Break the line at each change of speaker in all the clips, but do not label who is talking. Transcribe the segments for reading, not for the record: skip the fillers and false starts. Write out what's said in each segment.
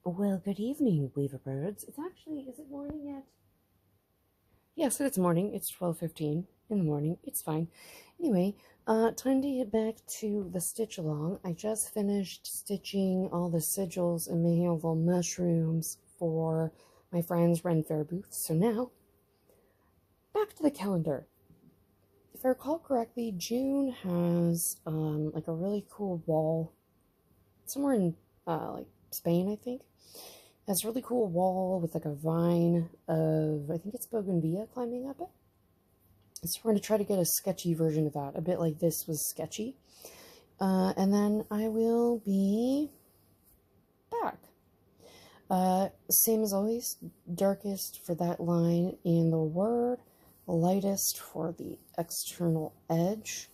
Well, good evening, Weaver Birds. It's actually, is it morning yet? Yes, it's morning. It's 12:15 in the morning. It's fine. Anyway, time to get back to the stitch along. I just finished stitching all the sigils and making all the mushrooms for my friend's Ren Fair booth. So now, back to the calendar. If I recall correctly, June has like a really cool wall somewhere in like Spain, I think. It has a really cool wall with like a vine of, I think it's bougainvillea climbing up it. So we're going to try to get a sketchy version of that, a bit like this was sketchy. And then I will be back. Same as always, darkest for that line in the word, lightest for the external edge.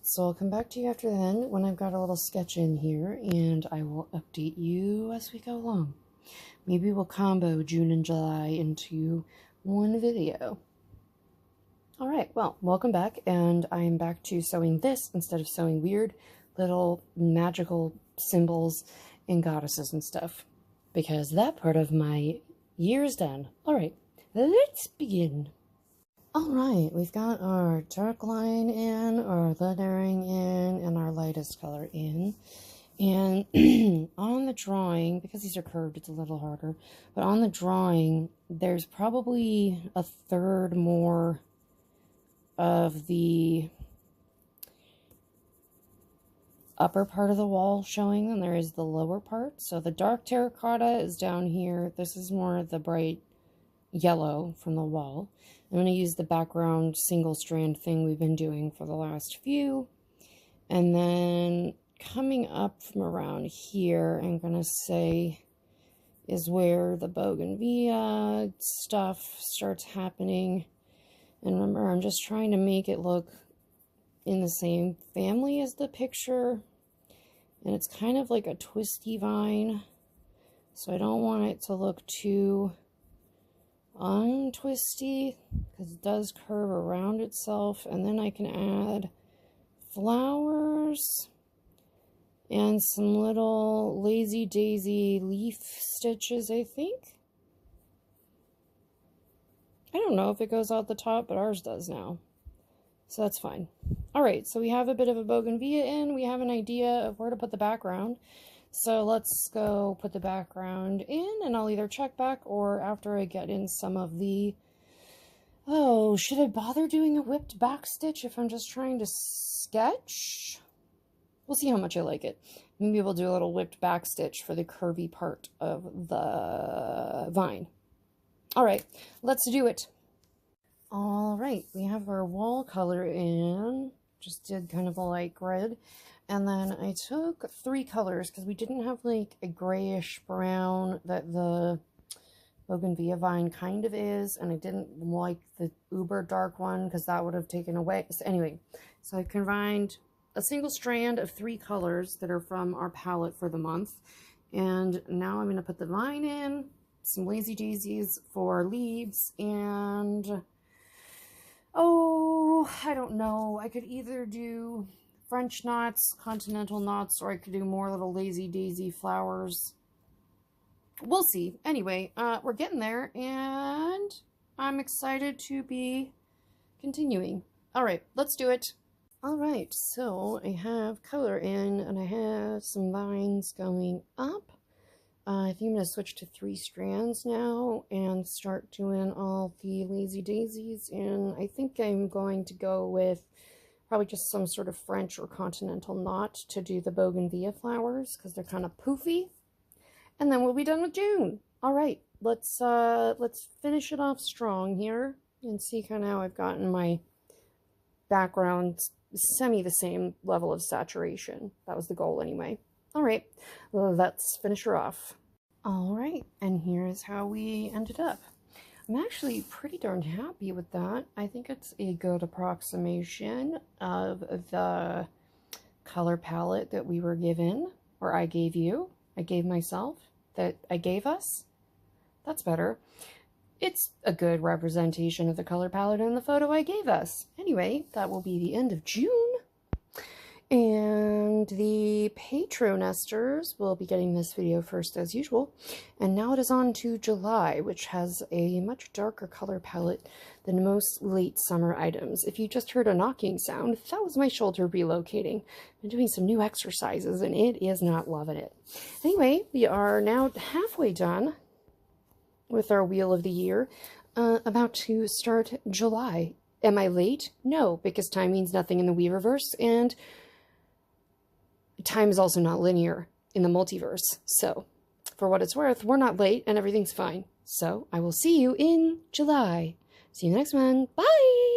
So I'll come back to you after then when I've got a little sketch in here, and I will update you as we go along. Maybe we'll combo June and July into one video. Alright, well, welcome back, and I'm back to sewing this instead of sewing weird little magical symbols and goddesses and stuff, because that part of my year is done. Alright, let's begin. Alright, we've got our dark line in, our lettering in, and our lightest color in. And on the drawing, because these are curved, it's a little harder, but on the drawing, there's probably a third more of the upper part of the wall showing than there is the lower part. So the dark terracotta is down here. This is more of the bright yellow from the wall. I'm going to use the background single strand thing we've been doing for the last few. And then coming up from around here, I'm going to say is where the bougainvillea stuff starts happening. And remember, I'm just trying to make it look in the same family as the picture. And it's kind of like a twisty vine. So I don't want it to look too untwisty, because it does curve around itself. And then I can add flowers and some little lazy daisy leaf stitches, I think. I don't know if it goes out the top, but ours does now. So that's fine. Alright, so we have a bit of a bougainvillea in. We have an idea of where to put the background. So let's go put the background in, and I'll either check back or after I get in some of the... Oh, should I bother doing a whipped back stitch if I'm just trying to sketch? We'll see how much I like it. Maybe we'll do a little whipped back stitch for the curvy part of the vine. Alright, let's do it. Alright, we have our wall color in. Just did kind of a light red. And then I took 3 colors because we didn't have like a grayish brown that the bougainvillea vine kind of is. And I didn't like the uber dark one because that would have taken away. So anyway, so I combined a single strand of 3 colors that are from our palette for the month. And now I'm going to put the vine in, some lazy daisies for leaves, and oh, I don't know. I could either do French knots, continental knots, or I could do more little lazy daisy flowers. We'll see. Anyway, we're getting there, and I'm excited to be continuing. Alright, let's do it. Alright, so I have color in, and I have some vines going up. I think I'm going to switch to 3 strands now and start doing all the lazy daisies, and I think I'm going to go with probably just some sort of French or continental knot to do the bougainvillea flowers because they're kind of poofy, and then we'll be done with June. All right, let's finish it off strong here and see kind of how I've gotten my background semi the same level of saturation. That was the goal anyway. All right, let's finish her off. All right, and here's how we ended up. I'm actually pretty darn happy with that. I think it's a good approximation of the color palette that we were given, or I gave you, I gave myself, that I gave us. That's better. It's a good representation of the color palette in the photo I gave us. Anyway, that will be the end of June. And the Patronesters will be getting this video first as usual. And now it is on to July, which has a much darker color palette than most late summer items. If you just heard a knocking sound, that was my shoulder relocating. I'm doing some new exercises and it is not loving it. Anyway, we are now halfway done with our Wheel of the Year, about to start July. Am I late? No, because time means nothing in the Weaververse, and time is also not linear in the multiverse. So, for what it's worth, we're not late and everything's fine. So, I will see you in July. See you in the next one. Bye!